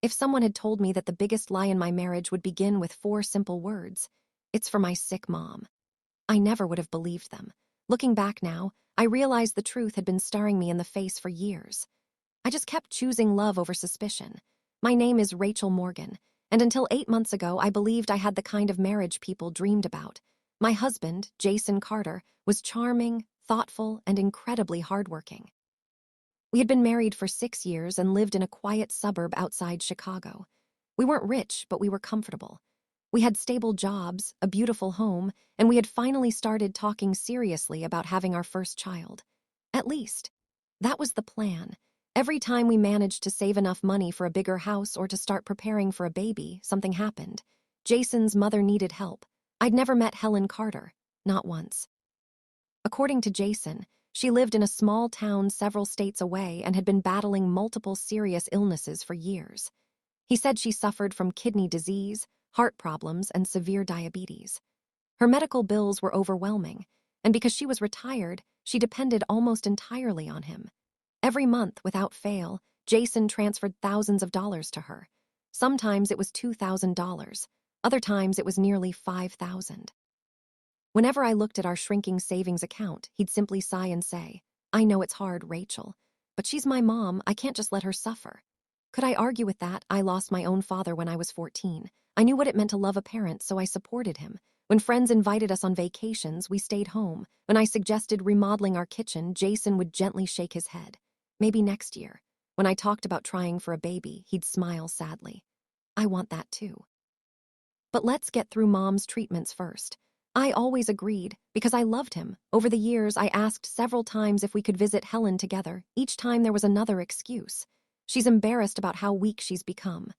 If someone had told me that the biggest lie in my marriage would begin with 4 simple words, "It's for my sick mom," I never would have believed them. Looking back now, I realized the truth had been staring me in the face for years. I just kept choosing love over suspicion. My name is Rachel Morgan, and until 8 months ago, I believed I had the kind of marriage people dreamed about. My husband, Jason Carter, was charming, thoughtful, and incredibly hardworking. We had been married for 6 years and lived in a quiet suburb outside Chicago. We weren't rich, but we were comfortable. We had stable jobs, a beautiful home, and we had finally started talking seriously about having our first child. At least, that was the plan. Every time we managed to save enough money for a bigger house or to start preparing for a baby, something happened. Jason's mother needed help. I'd never met Helen Carter, not once. According to Jason, she lived in a small town several states away and had been battling multiple serious illnesses for years. He said she suffered from kidney disease, heart problems, and severe diabetes. Her medical bills were overwhelming, and because she was retired, she depended almost entirely on him. Every month, without fail, Jason transferred thousands of dollars to her. Sometimes it was $2,000. Other times it was nearly $5,000. Whenever I looked at our shrinking savings account, he'd simply sigh and say, "I know it's hard, Rachel, but she's my mom. I can't just let her suffer." Could I argue with that? I lost my own father when I was 14. I knew what it meant to love a parent, so I supported him. When friends invited us on vacations, we stayed home. When I suggested remodeling our kitchen, Jason would gently shake his head. Maybe next year. When I talked about trying for a baby, he'd smile sadly. I want that too. But let's get through Mom's treatments first. I always agreed, because I loved him. Over the years, I asked several times if we could visit Helen together. Each time there was another excuse. She's embarrassed about how weak she's become.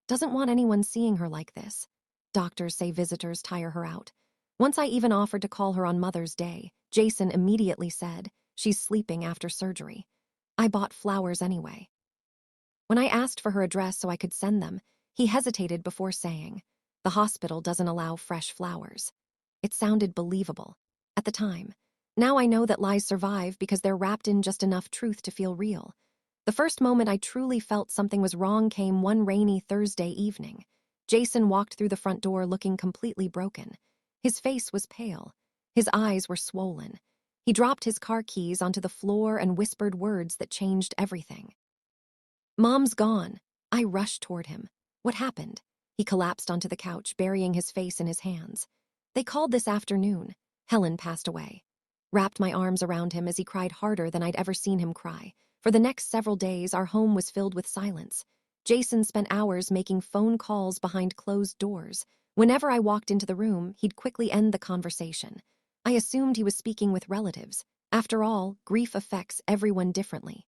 Doesn't want anyone seeing her like this. Doctors say visitors tire her out. Once I even offered to call her on Mother's Day, Jason immediately said, "She's sleeping after surgery." I bought flowers anyway. When I asked for her address so I could send them, he hesitated before saying, "The hospital doesn't allow fresh flowers." It sounded believable at the time. Now I know that lies survive because they're wrapped in just enough truth to feel real. The first moment I truly felt something was wrong came one rainy Thursday evening. Jason walked through the front door looking completely broken. His face was pale. His eyes were swollen. He dropped his car keys onto the floor and whispered words that changed everything. "Mom's gone." I rushed toward him. "What happened?" He collapsed onto the couch, burying his face in his hands. "They called this afternoon. Helen passed away." Wrapped my arms around him as he cried harder than I'd ever seen him cry. For the next several days, our home was filled with silence. Jason spent hours making phone calls behind closed doors. Whenever I walked into the room, he'd quickly end the conversation. I assumed he was speaking with relatives. After all, grief affects everyone differently.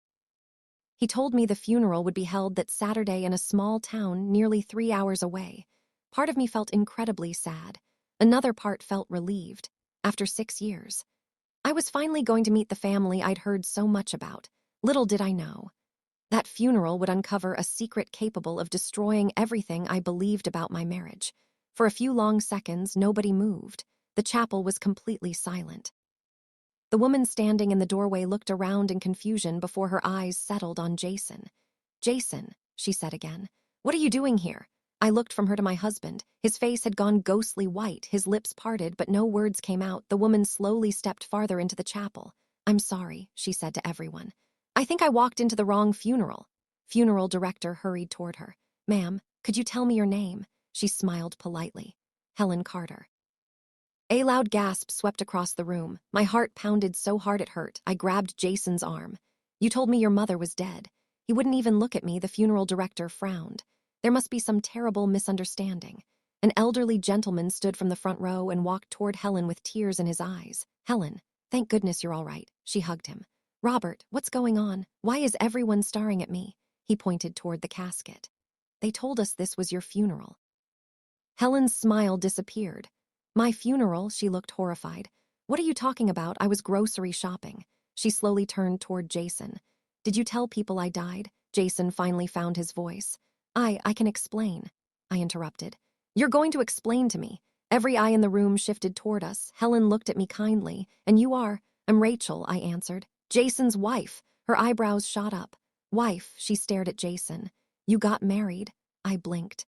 He told me the funeral would be held that Saturday in a small town nearly 3 hours away. Part of me felt incredibly sad. Another part felt relieved. After 6 years, I was finally going to meet the family I'd heard so much about. Little did I know. That funeral would uncover a secret capable of destroying everything I believed about my marriage. For a few long seconds, nobody moved. The chapel was completely silent. The woman standing in the doorway looked around in confusion before her eyes settled on Jason. "Jason," she said again, "what are you doing here?" I looked from her to my husband. His face had gone ghostly white, his lips parted, but no words came out. The woman slowly stepped farther into the chapel. "I'm sorry," she said to everyone. "I think I walked into the wrong funeral." Funeral director hurried toward her. "Ma'am, could you tell me your name?" She smiled politely. "Helen Carter." A loud gasp swept across the room. My heart pounded so hard it hurt. I grabbed Jason's arm. "You told me your mother was dead." He wouldn't even look at me. The funeral director frowned. There must be some terrible misunderstanding. An elderly gentleman stood from the front row and walked toward Helen with tears in his eyes. "Helen, thank goodness you're all right." She hugged him. "Robert, what's going on? Why is everyone staring at me?" He pointed toward the casket. "They told us this was your funeral." Helen's smile disappeared. "My funeral?" She looked horrified. "What are you talking about? I was grocery shopping." She slowly turned toward Jason. "Did you tell people I died?" Jason finally found his voice. I can explain," I interrupted. "You're going to explain to me." Every eye in the room shifted toward us. Helen looked at me kindly. "And you are?" "I'm Rachel," I answered. "Jason's wife." Her eyebrows shot up. "Wife," she stared at Jason. "You got married?" I blinked.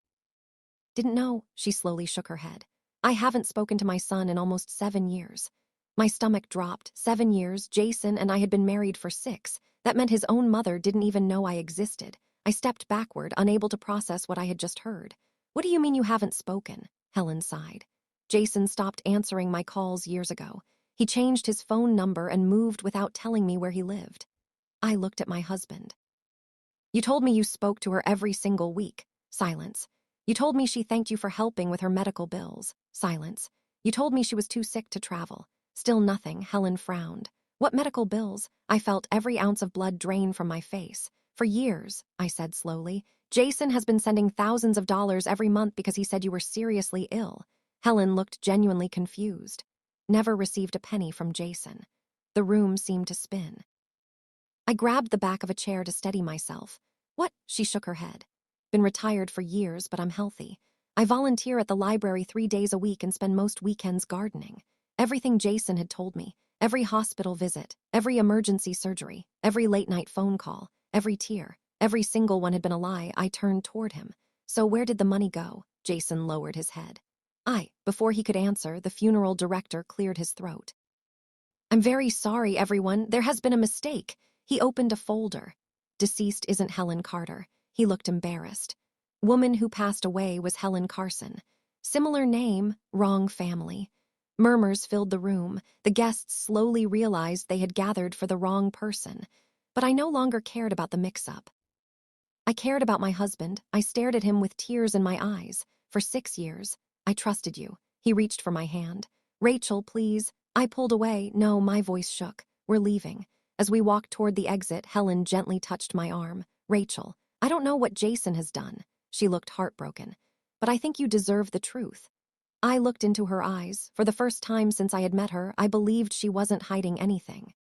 Didn't know, she slowly shook her head. I haven't spoken to my son in almost 7 years. My stomach dropped. 7 years, Jason and I had been married for 6. That meant his own mother didn't even know I existed. I stepped backward, unable to process what I had just heard. What do you mean you haven't spoken? Helen sighed. Jason stopped answering my calls years ago. He changed his phone number and moved without telling me where he lived. I looked at my husband. You told me you spoke to her every single week. Silence. You told me she thanked you for helping with her medical bills. Silence. You told me she was too sick to travel. Still nothing. Helen frowned. What medical bills? I felt every ounce of blood drain from my face. For years, I said slowly, Jason has been sending thousands of dollars every month because he said you were seriously ill. Helen looked genuinely confused. Never received a penny from Jason. The room seemed to spin. I grabbed the back of a chair to steady myself. What? She shook her head. Been retired for years, but I'm healthy. I volunteer at the library 3 days a week and spend most weekends gardening. Everything Jason had told me, every hospital visit, every emergency surgery, every late-night phone call, every tear, every single one had been a lie. I turned toward him. So where did the money go? Jason lowered his head. Before he could answer, the funeral director cleared his throat. I'm very sorry, everyone. There has been a mistake. He opened a folder. Deceased isn't Helen Carter. He looked embarrassed. Woman who passed away was Helen Carson. Similar name, wrong family. Murmurs filled the room. The guests slowly realized they had gathered for the wrong person. But I no longer cared about the mix-up. I cared about my husband. I stared at him with tears in my eyes. For 6 years, I trusted you. He reached for my hand. Rachel, please. I pulled away. No, my voice shook. We're leaving. As we walked toward the exit, Helen gently touched my arm. Rachel, I don't know what Jason has done. She looked heartbroken. But I think you deserve the truth. I looked into her eyes. For the first time since I had met her, I believed she wasn't hiding anything.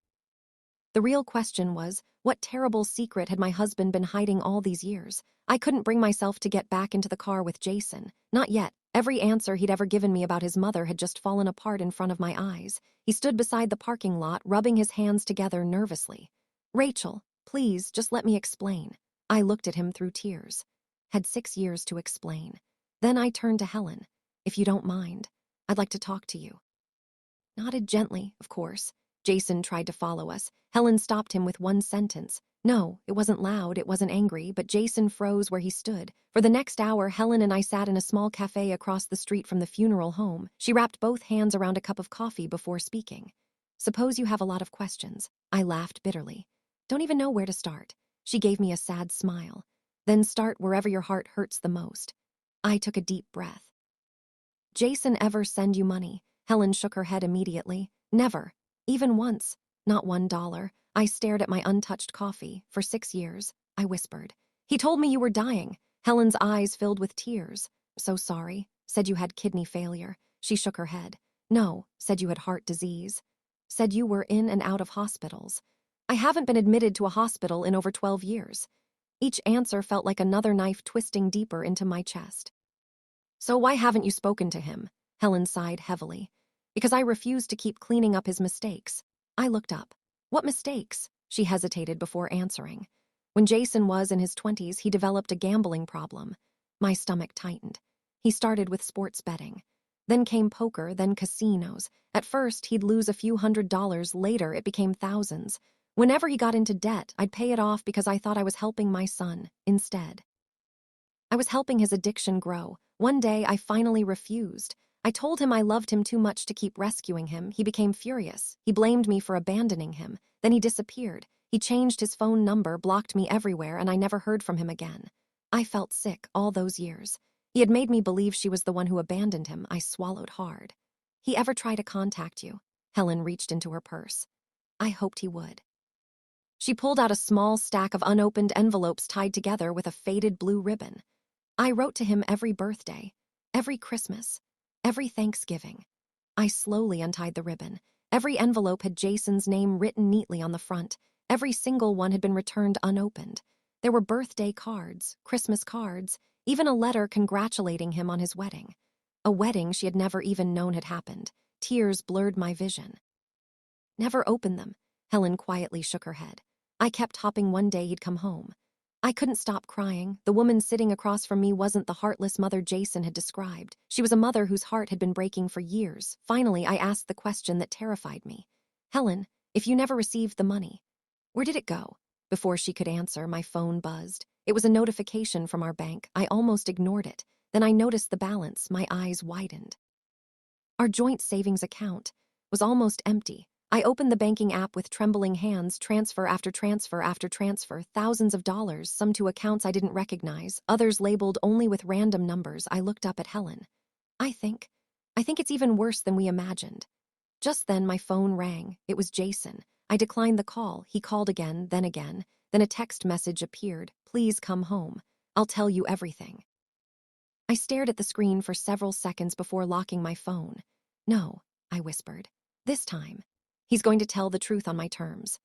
The real question was, what terrible secret had my husband been hiding all these years? I couldn't bring myself to get back into the car with Jason. Not yet. Every answer he'd ever given me about his mother had just fallen apart in front of my eyes. He stood beside the parking lot, rubbing his hands together nervously. Rachel, please, just let me explain. I looked at him through tears. Had 6 years to explain. Then I turned to Helen. If you don't mind, I'd like to talk to you. Nodded gently, of course. Jason tried to follow us. Helen stopped him with one sentence. No, it wasn't loud, it wasn't angry, but Jason froze where he stood. For the next hour, Helen and I sat in a small cafe across the street from the funeral home. She wrapped both hands around a cup of coffee before speaking. Suppose you have a lot of questions. I laughed bitterly. Don't even know where to start. She gave me a sad smile. Then start wherever your heart hurts the most. I took a deep breath. Jason ever send you money? Helen shook her head immediately. Never. Even once. Not $1. I stared at my untouched coffee. For 6 years, I whispered. He told me you were dying. Helen's eyes filled with tears. So sorry. Said you had kidney failure. She shook her head. No. Said you had heart disease. Said you were in and out of hospitals. I haven't been admitted to a hospital in over 12 years. Each answer felt like another knife twisting deeper into my chest. So why haven't you spoken to him? Helen sighed heavily. Because I refused to keep cleaning up his mistakes. I looked up. What mistakes? She hesitated before answering. When Jason was in his 20s, he developed a gambling problem. My stomach tightened. He started with sports betting. Then came poker, then casinos. At first, he'd lose a few $100s. Later, it became thousands. Whenever he got into debt, I'd pay it off because I thought I was helping my son. Instead, I was helping his addiction grow. One day, I finally refused. I told him I loved him too much to keep rescuing him. He became furious. He blamed me for abandoning him. Then he disappeared. He changed his phone number, blocked me everywhere, and I never heard from him again. I felt sick all those years. He had made me believe she was the one who abandoned him. I swallowed hard. He ever try to contact you? Helen reached into her purse. I hoped he would. She pulled out a small stack of unopened envelopes tied together with a faded blue ribbon. I wrote to him every birthday, every Christmas, every Thanksgiving. I slowly untied the ribbon. Every envelope had Jason's name written neatly on the front. Every single one had been returned unopened. There were birthday cards, Christmas cards, even a letter congratulating him on his wedding. A wedding she had never even known had happened. Tears blurred my vision. Never opened them. Helen quietly shook her head. I kept hoping one day he'd come home. I couldn't stop crying. The woman sitting across from me wasn't the heartless mother Jason had described. She was a mother whose heart had been breaking for years. Finally, I asked the question that terrified me. Helen, if you never received the money, where did it go? Before she could answer, my phone buzzed. It was a notification from our bank. I almost ignored it. Then I noticed the balance. My eyes widened. Our joint savings account was almost empty. I opened the banking app with trembling hands, transfer after transfer after transfer, thousands of dollars, some to accounts I didn't recognize, others labeled only with random numbers. I looked up at Helen. I think it's even worse than we imagined. Just then my phone rang. It was Jason. I declined the call. He called again. Then a text message appeared. Please come home. I'll tell you everything. I stared at the screen for several seconds before locking my phone. No, I whispered. This time, he's going to tell the truth on my terms.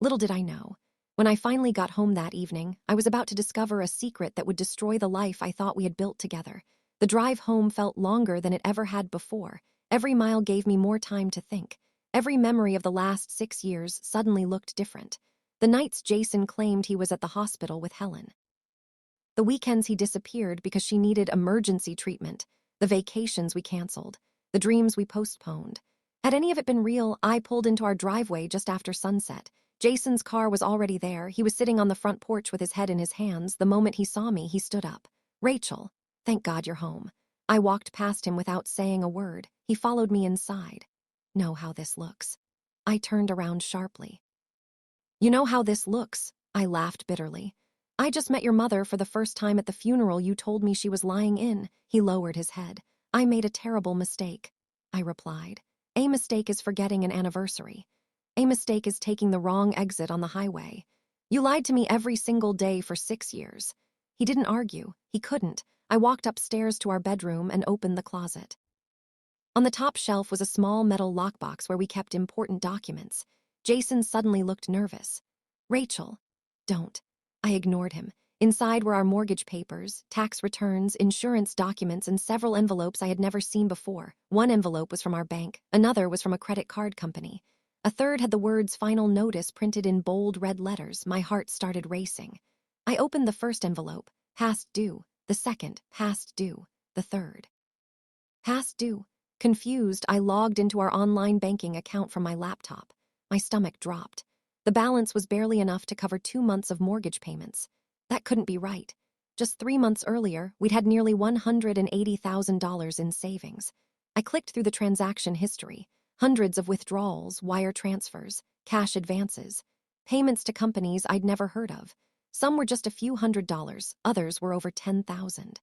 Little did I know. When I finally got home that evening, I was about to discover a secret that would destroy the life I thought we had built together. The drive home felt longer than it ever had before. Every mile gave me more time to think. Every memory of the last 6 years suddenly looked different. The nights Jason claimed he was at the hospital with Helen. The weekends he disappeared because she needed emergency treatment. The vacations we canceled. The dreams we postponed. Had any of it been real, I pulled into our driveway just after sunset. Jason's car was already there. He was sitting on the front porch with his head in his hands. The moment he saw me, he stood up. Rachel, thank God you're home. I walked past him without saying a word. He followed me inside. Know how this looks. I turned around sharply. You know how this looks, I laughed bitterly. I just met your mother for the first time at the funeral you told me she was lying in. He lowered his head. I made a terrible mistake, I replied. A mistake is forgetting an anniversary. A mistake is taking the wrong exit on the highway. You lied to me every single day for 6 years. He didn't argue. He couldn't. I walked upstairs to our bedroom and opened the closet. On the top shelf was a small metal lockbox where we kept important documents. Jason suddenly looked nervous. Rachel, don't. I ignored him. Inside were our mortgage papers, tax returns, insurance documents, and several envelopes I had never seen before. One envelope was from our bank. Another was from a credit card company. A third had the words "Final Notice" printed in bold red letters. My heart started racing. I opened the first envelope. Past due. The second. Past due. The third. Past due. Confused, I logged into our online banking account from my laptop. My stomach dropped. The balance was barely enough to cover 2 months of mortgage payments. That couldn't be right. Just 3 months earlier, we'd had nearly $180,000 in savings. I clicked through the transaction history. Hundreds of withdrawals, wire transfers, cash advances, payments to companies I'd never heard of. Some were just a few $100s, others were over $10,000.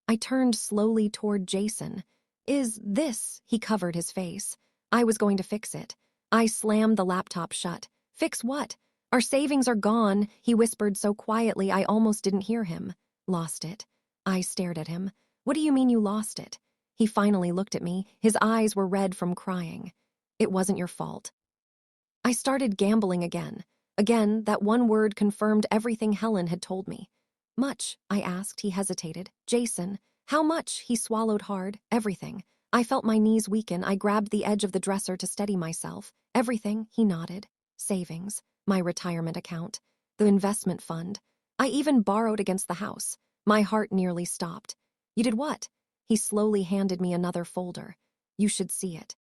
I turned slowly toward Jason. Is this? He covered his face. I was going to fix it. I slammed the laptop shut. Fix what? Our savings are gone, he whispered so quietly I almost didn't hear him. Lost it. I stared at him. What do you mean you lost it? He finally looked at me. His eyes were red from crying. It wasn't your fault. I started gambling again. Again, that one word confirmed everything Helen had told me. Much, I asked. He hesitated. Jason, how much? He swallowed hard. Everything. I felt my knees weaken. I grabbed the edge of the dresser to steady myself. Everything, he nodded. Savings, my retirement account, the investment fund. I even borrowed against the house. My heart nearly stopped. You did what? He slowly handed me another folder. You should see it.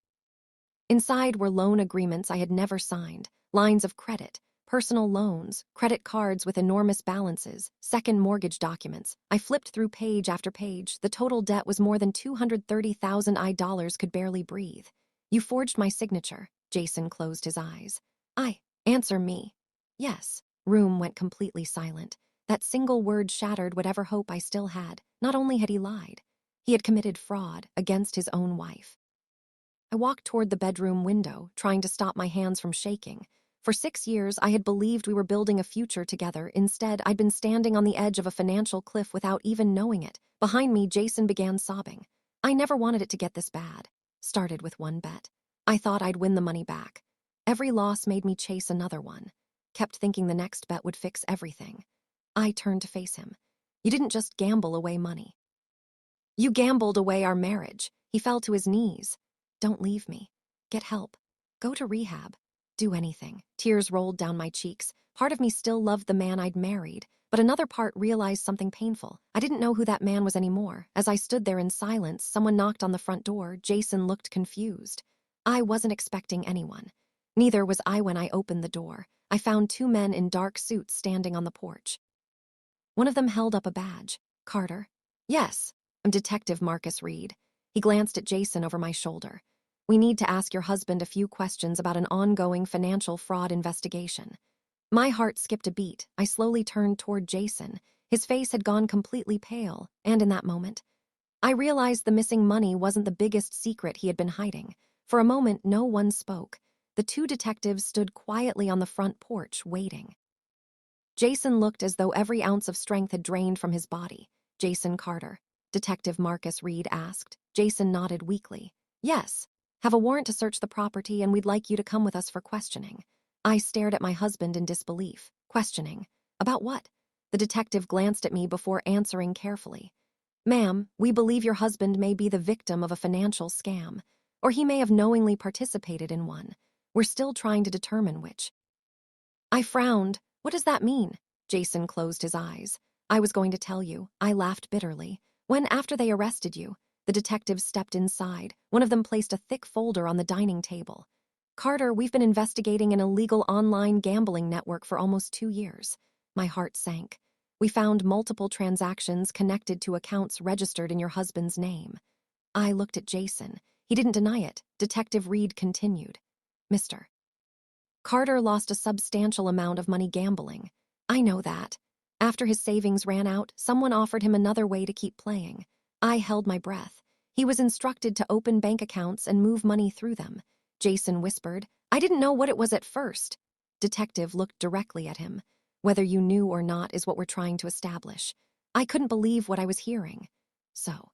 Inside were loan agreements I had never signed, lines of credit, personal loans, credit cards with enormous balances, second mortgage documents. I flipped through page after page. The total debt was more than $230,000. Could barely breathe. You forged my signature. Jason closed his eyes. Answer me. Yes. Room went completely silent. That single word shattered whatever hope I still had. Not only had he lied, he had committed fraud against his own wife. I walked toward the bedroom window, trying to stop my hands from shaking. For 6 years, I had believed we were building a future together. Instead, I'd been standing on the edge of a financial cliff without even knowing it. Behind me, Jason began sobbing. I never wanted it to get this bad. Started with one bet. I thought I'd win the money back. Every loss made me chase another one. Kept thinking the next bet would fix everything. I turned to face him. You didn't just gamble away money. You gambled away our marriage. He fell to his knees. Don't leave me. Get help. Go to rehab. Do anything. Tears rolled down my cheeks. Part of me still loved the man I'd married, But another part realized something painful. I didn't know who that man was anymore. As I stood there in silence, someone knocked on the front door. Jason looked confused. I wasn't expecting anyone. Neither was I when I opened the door. I found two men in dark suits standing on the porch. One of them held up a badge. Carter? Yes, I'm Detective Marcus Reed. He glanced at Jason over my shoulder. We need to ask your husband a few questions about an ongoing financial fraud investigation. My heart skipped a beat. I slowly turned toward Jason. His face had gone completely pale, and in that moment, I realized the missing money wasn't the biggest secret he had been hiding. For a moment, no one spoke. The two detectives stood quietly on the front porch, waiting. Jason looked as though every ounce of strength had drained from his body. Jason Carter, Detective Marcus Reed asked. Jason nodded weakly. Yes. Have a warrant to search the property, and we'd like you to come with us for questioning. I stared at my husband in disbelief. Questioning? About what? The detective glanced at me before answering carefully. Ma'am, we believe your husband may be the victim of a financial scam, or he may have knowingly participated in one. We're still trying to determine which. I frowned. What does that mean? Jason closed his eyes. I was going to tell you. I laughed bitterly. When, after they arrested you, the detectives stepped inside. One of them placed a thick folder on the dining table. Carter, we've been investigating an illegal online gambling network for almost 2 years. My heart sank. We found multiple transactions connected to accounts registered in your husband's name. I looked at Jason. He didn't deny it. Detective Reed continued. Mr. Carter lost a substantial amount of money gambling. I know that. After his savings ran out, someone offered him another way to keep playing. I held my breath. He was instructed to open bank accounts and move money through them. Jason whispered, I didn't know what it was at first. Detective looked directly at him. Whether you knew or not is what we're trying to establish. I couldn't believe what I was hearing. So,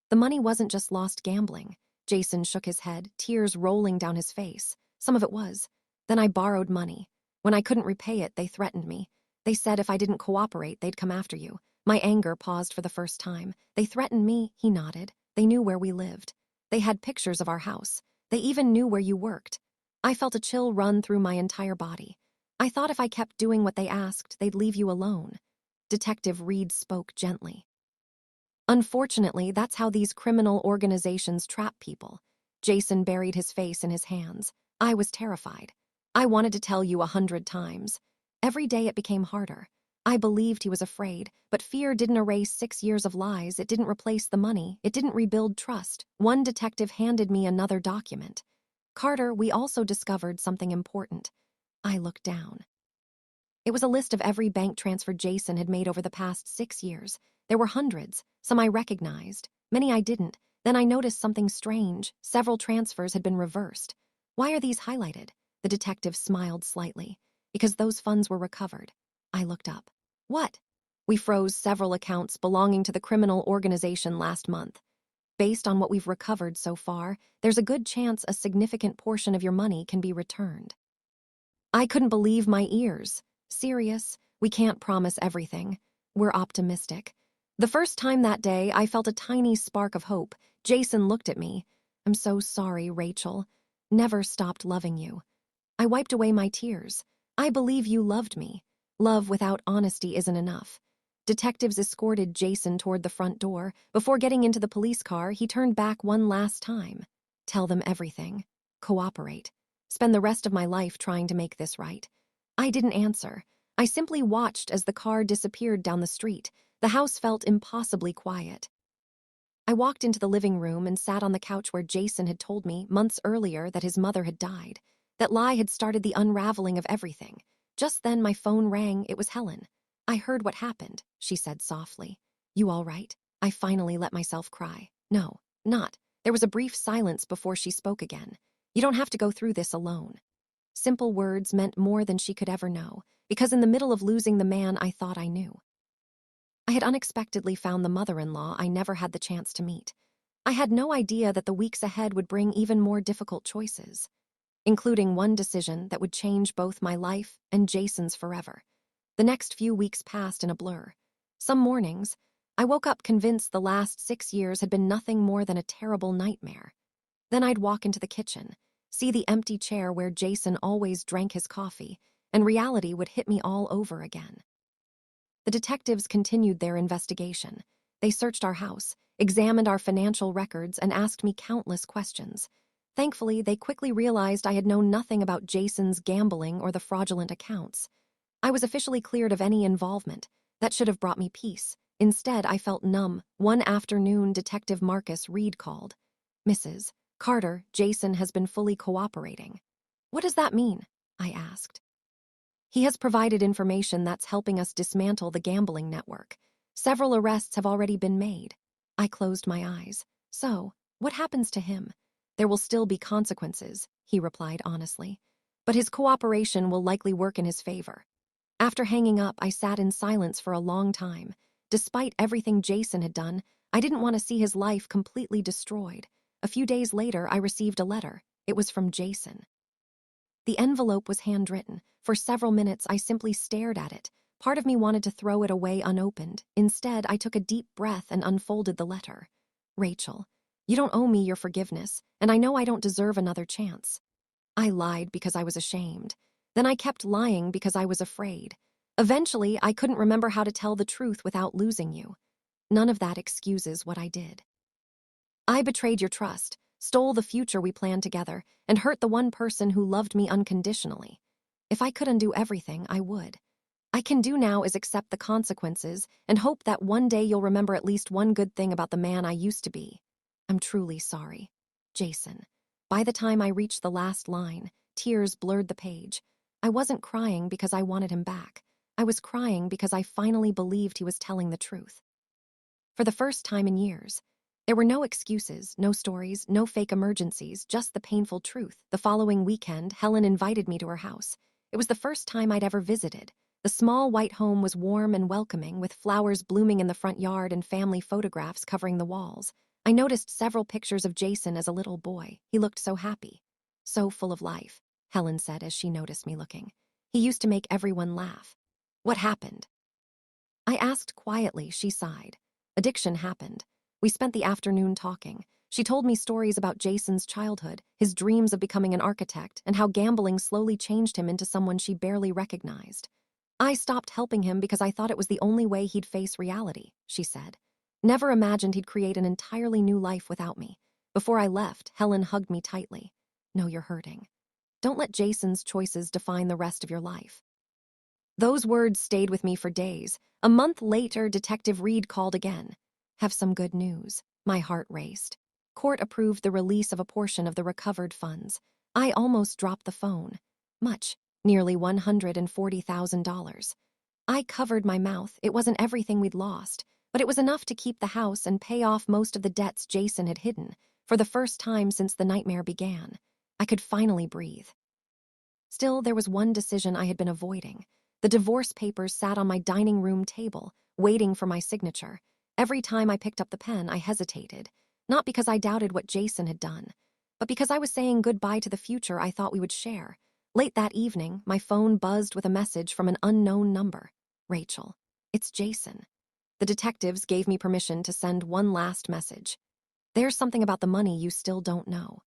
the money wasn't just lost gambling. Jason shook his head, tears rolling down his face. Some of it was. Then I borrowed money. When I couldn't repay it, they threatened me. They said if I didn't cooperate, they'd come after you. My anger paused for the first time. They threatened me, he nodded. They knew where we lived. They had pictures of our house. They even knew where you worked. I felt a chill run through my entire body. I thought if I kept doing what they asked, they'd leave you alone. Detective Reed spoke gently. Unfortunately, that's how these criminal organizations trap people. Jason buried his face in his hands. I was terrified. I wanted to tell you 100 times. Every day it became harder. I believed he was afraid, but fear didn't erase 6 years of lies. It didn't replace the money. It didn't rebuild trust. One detective handed me another document. Carter, we also discovered something important. I looked down. It was a list of every bank transfer Jason had made over the past 6 years. There were hundreds. Some I recognized. Many I didn't. Then I noticed something strange. Several transfers had been reversed. Why are these highlighted? The detective smiled slightly. Because those funds were recovered. I looked up. What? We froze several accounts belonging to the criminal organization last month. Based on what we've recovered so far, there's a good chance a significant portion of your money can be returned. I couldn't believe my ears. Serious? We can't promise everything. We're optimistic. The first time that day, I felt a tiny spark of hope. Jason looked at me. I'm so sorry, Rachel. Never stopped loving you. I wiped away my tears. I believe you loved me. Love without honesty isn't enough. Detectives escorted Jason toward the front door. Before getting into the police car, he turned back one last time. Tell them everything. Cooperate. Spend the rest of my life trying to make this right. I didn't answer. I simply watched as the car disappeared down the street. The house felt impossibly quiet. I walked into the living room and sat on the couch where Jason had told me months earlier that his mother had died. That lie had started the unraveling of everything. Just then my phone rang. It was Helen. I heard what happened, she said softly. You all right? I finally let myself cry. No, not. There was a brief silence before she spoke again. You don't have to go through this alone. Simple words meant more than she could ever know, because in the middle of losing the man I thought I knew, I had unexpectedly found the mother-in-law I never had the chance to meet. I had no idea that the weeks ahead would bring even more difficult choices, including one decision that would change both my life and Jason's forever. The next few weeks passed in a blur. Some mornings, I woke up convinced the last 6 years had been nothing more than a terrible nightmare. Then I'd walk into the kitchen, see the empty chair where Jason always drank his coffee, and reality would hit me all over again. The detectives continued their investigation. They searched our house, examined our financial records, and asked me countless questions. Thankfully, they quickly realized I had known nothing about Jason's gambling or the fraudulent accounts. I was officially cleared of any involvement. That should have brought me peace. Instead, I felt numb. One afternoon, Detective Marcus Reed called. "Mrs. Carter, Jason has been fully cooperating." "What does that mean?" I asked. "He has provided information that's helping us dismantle the gambling network. Several arrests have already been made." I closed my eyes. "So, what happens to him?" "There will still be consequences," he replied honestly. "But his cooperation will likely work in his favor." After hanging up, I sat in silence for a long time. Despite everything Jason had done, I didn't want to see his life completely destroyed. A few days later, I received a letter. It was from Jason. The envelope was handwritten. For several minutes, I simply stared at it. Part of me wanted to throw it away unopened. Instead, I took a deep breath and unfolded the letter. "Rachel, you don't owe me your forgiveness, and I know I don't deserve another chance." I lied because I was ashamed. Then I kept lying because I was afraid. Eventually, I couldn't remember how to tell the truth without losing you. None of that excuses what I did. I betrayed your trust, stole the future we planned together, and hurt the one person who loved me unconditionally. If I could undo everything, I would. I can do now is accept the consequences and hope that one day you'll remember at least one good thing about the man I used to be. I'm truly sorry. Jason. By the time I reached the last line, tears blurred the page. I wasn't crying because I wanted him back. I was crying because I finally believed he was telling the truth. For the first time in years, there were no excuses, no stories, no fake emergencies, just the painful truth. The following weekend, Helen invited me to her house. It was the first time I'd ever visited. The small white home was warm and welcoming, with flowers blooming in the front yard and family photographs covering the walls. I noticed several pictures of Jason as a little boy. He looked so happy, so full of life, Helen said as she noticed me looking. He used to make everyone laugh. What happened? I asked quietly. She sighed. Addiction happened. We spent the afternoon talking. She told me stories about Jason's childhood, his dreams of becoming an architect, and how gambling slowly changed him into someone she barely recognized. I stopped helping him because I thought it was the only way he'd face reality, she said. Never imagined he'd create an entirely new life without me. Before I left, Helen hugged me tightly. "No, you're hurting. Don't let Jason's choices define the rest of your life." Those words stayed with me for days. A month later, Detective Reed called again. "Have some good news." My heart raced. Court approved the release of a portion of the recovered funds. I almost dropped the phone. Much, nearly $140,000. I covered my mouth. It wasn't everything we'd lost, but it was enough to keep the house and pay off most of the debts Jason had hidden. For the first time since the nightmare began, I could finally breathe. Still, there was one decision I had been avoiding. The divorce papers sat on my dining room table, waiting for my signature. Every time I picked up the pen, I hesitated. Not because I doubted what Jason had done, but because I was saying goodbye to the future I thought we would share. Late that evening, my phone buzzed with a message from an unknown number. "Rachel, it's Jason." The detectives gave me permission to send one last message. "There's something about the money you still don't know.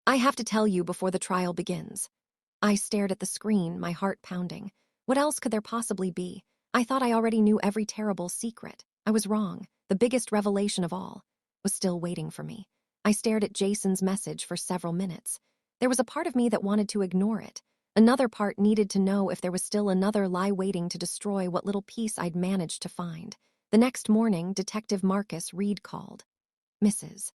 I have to tell you before the trial begins." I stared at the screen, my heart pounding. What else could there possibly be? I thought I already knew every terrible secret. I was wrong. The biggest revelation of all was still waiting for me. I stared at Jason's message for several minutes. There was a part of me that wanted to ignore it. Another part needed to know if there was still another lie waiting to destroy what little piece I'd managed to find. The next morning, Detective Marcus Reed called. "Mrs.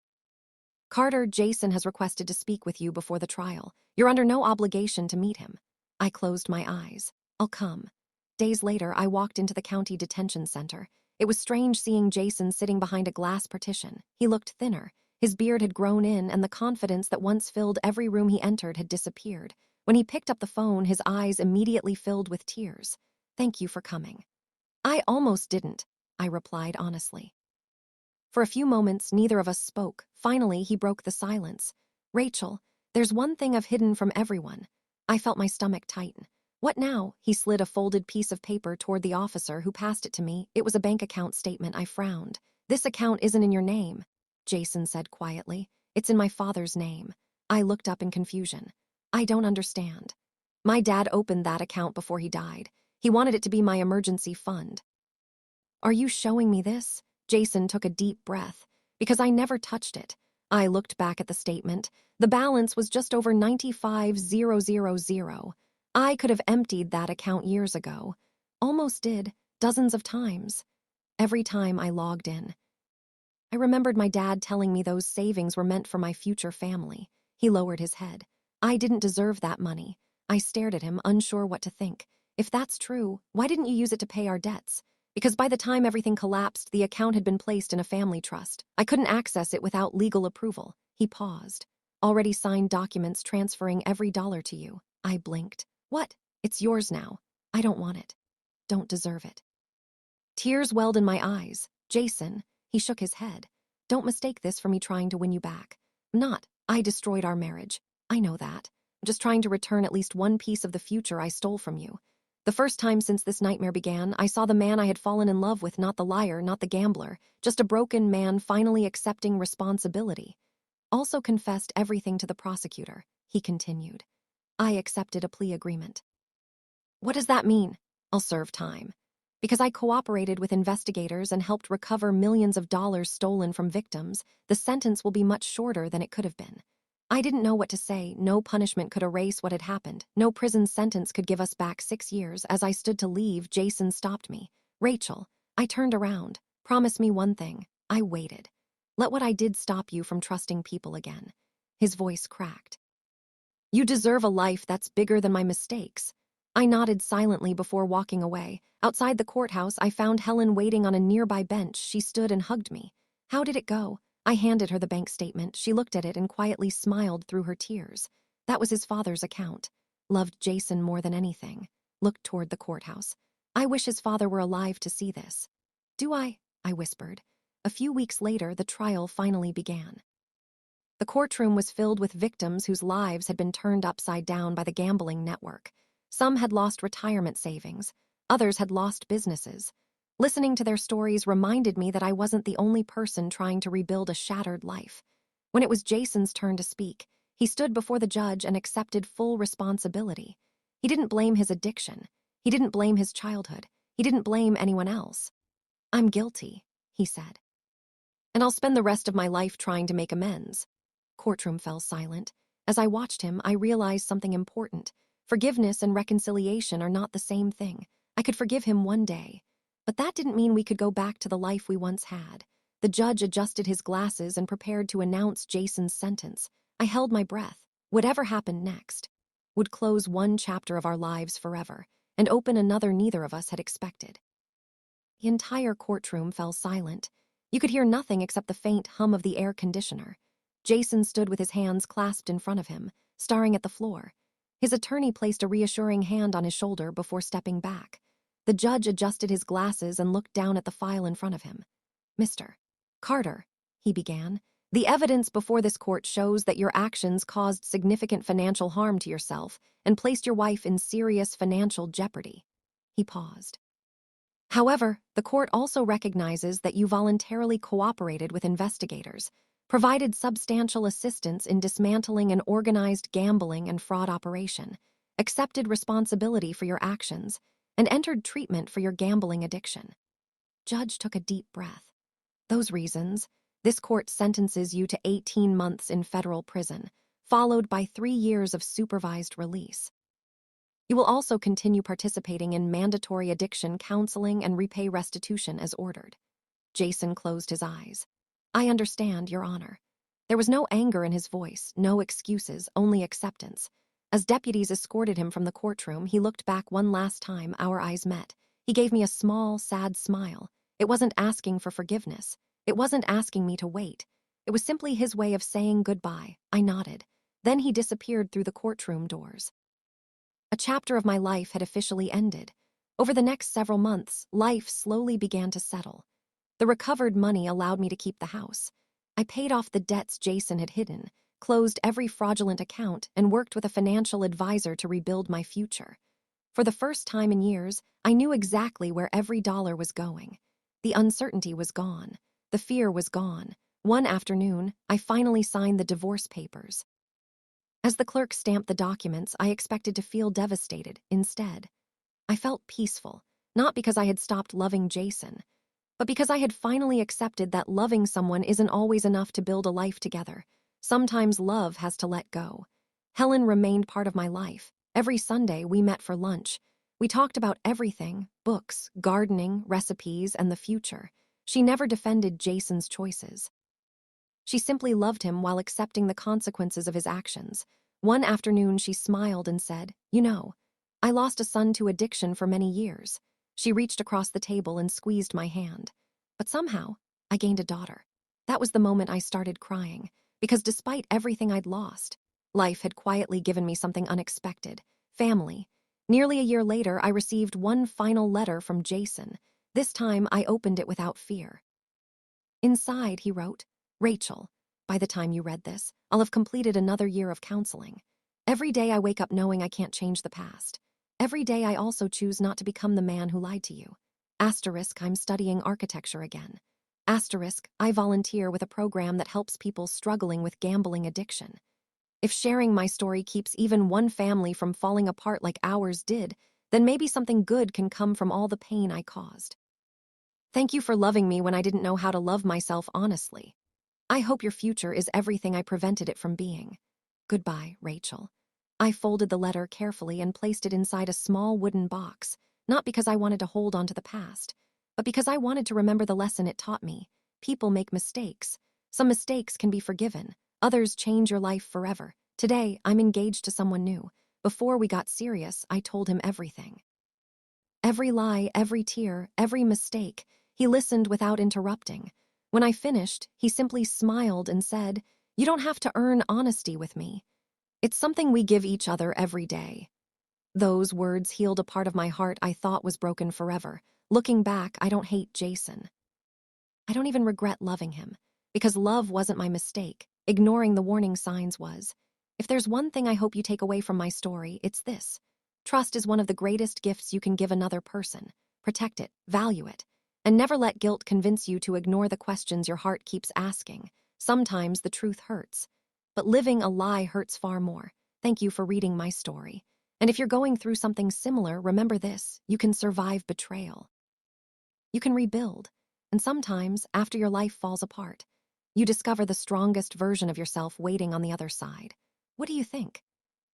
Carter, Jason has requested to speak with you before the trial. You're under no obligation to meet him." I closed my eyes. "I'll come." Days later, I walked into the county detention center. It was strange seeing Jason sitting behind a glass partition. He looked thinner. His beard had grown in, and the confidence that once filled every room he entered had disappeared. When he picked up the phone, his eyes immediately filled with tears. "Thank you for coming." "I almost didn't," I replied honestly. For a few moments, neither of us spoke. Finally, he broke the silence. "Rachel, there's one thing I've hidden from everyone." I felt my stomach tighten. "What now?" He slid a folded piece of paper toward the officer, who passed it to me. It was a bank account statement. I frowned. "This account isn't in your name," Jason said quietly. "It's in my father's name." I looked up in confusion. "I don't understand." "My dad opened that account before he died. He wanted it to be my emergency fund. Are you showing me this? Jason took a deep breath. Because I never touched it. I looked back at the statement. The balance was just over 95,000. I could have emptied that account years ago. Almost did, dozens of times. Every time I logged in. I remembered my dad telling me those savings were meant for my future family. He lowered his head. I didn't deserve that money. I stared at him, unsure what to think. If that's true, why didn't you use it to pay our debts? Because by the time everything collapsed, the account had been placed in a family trust. I couldn't access it without legal approval. He paused. Already signed documents transferring every dollar to you. I blinked. What? It's yours now. I don't want it. Don't deserve it. Tears welled in my eyes. Jason, he shook his head. Don't mistake this for me trying to win you back. I'm not. I destroyed our marriage. I know that. I'm just trying to return at least one piece of the future I stole from you. The first time since this nightmare began, I saw the man I had fallen in love with, not the liar, not the gambler, just a broken man finally accepting responsibility. Also confessed everything to the prosecutor, he continued. I accepted a plea agreement. What does that mean? I'll serve time. Because I cooperated with investigators and helped recover millions of dollars stolen from victims, the sentence will be much shorter than it could have been. I didn't know what to say. No punishment could erase what had happened. No prison sentence could give us back 6 years. As I stood to leave, Jason stopped me. Rachel, I turned around. Promise me one thing. I waited. Let what I did stop you from trusting people again. His voice cracked. You deserve a life that's bigger than my mistakes. I nodded silently before walking away. Outside the courthouse, I found Helen waiting on a nearby bench. She stood and hugged me. How did it go? I handed her the bank statement. She looked at it and quietly smiled through her tears. That was his father's account. Loved Jason more than anything. Looked toward the courthouse. I wish his father were alive to see this. Do I? I whispered. A few weeks later, the trial finally began. The courtroom was filled with victims whose lives had been turned upside down by the gambling network. Some had lost retirement savings. Others had lost businesses. Listening to their stories reminded me that I wasn't the only person trying to rebuild a shattered life. When it was Jason's turn to speak, he stood before the judge and accepted full responsibility. He didn't blame his addiction. He didn't blame his childhood. He didn't blame anyone else. I'm guilty, he said. And I'll spend the rest of my life trying to make amends. Courtroom fell silent. As I watched him, I realized something important. Forgiveness and reconciliation are not the same thing. I could forgive him one day. But that didn't mean we could go back to the life we once had. The judge adjusted his glasses and prepared to announce Jason's sentence. I held my breath. Whatever happened next would close one chapter of our lives forever and open another neither of us had expected. The entire courtroom fell silent. You could hear nothing except the faint hum of the air conditioner. Jason stood with his hands clasped in front of him, staring at the floor. His attorney placed a reassuring hand on his shoulder before stepping back. The judge adjusted his glasses and looked down at the file in front of him. Mr. Carter, he began, the evidence before this court shows that your actions caused significant financial harm to yourself and placed your wife in serious financial jeopardy. He paused. However, the court also recognizes that you voluntarily cooperated with investigators, provided substantial assistance in dismantling an organized gambling and fraud operation, accepted responsibility for your actions, and entered treatment for your gambling addiction. Judge took a deep breath. Those reasons, this court sentences you to 18 months in federal prison, followed by 3 years of supervised release. You will also continue participating in mandatory addiction counseling and repay restitution as ordered. Jason closed his eyes. I understand, Your Honor. There was no anger in his voice, no excuses, only acceptance. As deputies escorted him from the courtroom, he looked back one last time. Our eyes met. He gave me a small, sad smile. It wasn't asking for forgiveness. It wasn't asking me to wait. It was simply his way of saying goodbye. I nodded. Then he disappeared through the courtroom doors. A chapter of my life had officially ended. Over the next several months, life slowly began to settle. The recovered money allowed me to keep the house. I paid off the debts Jason had hidden, closed every fraudulent account, and worked with a financial advisor to rebuild my future. For the first time in years, I knew exactly where every dollar was going. The uncertainty was gone. The fear was gone. One afternoon, I finally signed the divorce papers. As the clerk stamped the documents, I expected to feel devastated. Instead, I felt peaceful, not because I had stopped loving Jason, but because I had finally accepted that loving someone isn't always enough to build a life together. Sometimes love has to let go. Helen remained part of my life. Every Sunday, we met for lunch. We talked about everything: books, gardening, recipes, and the future. She never defended Jason's choices. She simply loved him while accepting the consequences of his actions. One afternoon, she smiled and said, "You know, I lost a son to addiction for many years." She reached across the table and squeezed my hand. But somehow, I gained a daughter. That was the moment I started crying, because despite everything I'd lost, life had quietly given me something unexpected: family. Nearly a year later, I received one final letter from Jason. This time, I opened it without fear. Inside, he wrote, "Rachel, by the time you read this, I'll have completed another year of counseling. Every day I wake up knowing I can't change the past. Every day I also choose not to become the man who lied to you. Asterisk, I'm studying architecture again. Asterisk, I volunteer with a program that helps people struggling with gambling addiction. If sharing my story keeps even one family from falling apart like ours did, then maybe something good can come from all the pain I caused. Thank you for loving me when I didn't know how to love myself honestly. I hope your future is everything I prevented it from being. Goodbye, Rachel." I folded the letter carefully and placed it inside a small wooden box, not because I wanted to hold on to the past, but because I wanted to remember the lesson it taught me. People make mistakes. Some mistakes can be forgiven. Others change your life forever. Today, I'm engaged to someone new. Before we got serious, I told him everything. Every lie, every tear, every mistake. He listened without interrupting. When I finished, he simply smiled and said, "You don't have to earn honesty with me. It's something we give each other every day." Those words healed a part of my heart I thought was broken forever. Looking back, I don't hate Jason. I don't even regret loving him, because love wasn't my mistake. Ignoring the warning signs was. If there's one thing I hope you take away from my story, it's this: trust is one of the greatest gifts you can give another person. Protect it, value it, and never let guilt convince you to ignore the questions your heart keeps asking. Sometimes the truth hurts, but living a lie hurts far more. Thank you for reading my story. And if you're going through something similar, remember this: you can survive betrayal. You can rebuild. And sometimes, after your life falls apart, you discover the strongest version of yourself waiting on the other side. What do you think?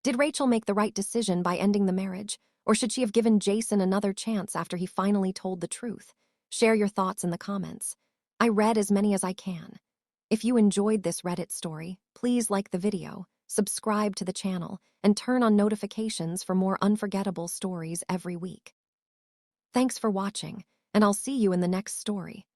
Did Rachel make the right decision by ending the marriage, or should she have given Jason another chance after he finally told the truth? Share your thoughts in the comments. I read as many as I can. If you enjoyed this Reddit story, please like the video, subscribe to the channel, and turn on notifications for more unforgettable stories every week. Thanks for watching, and I'll see you in the next story.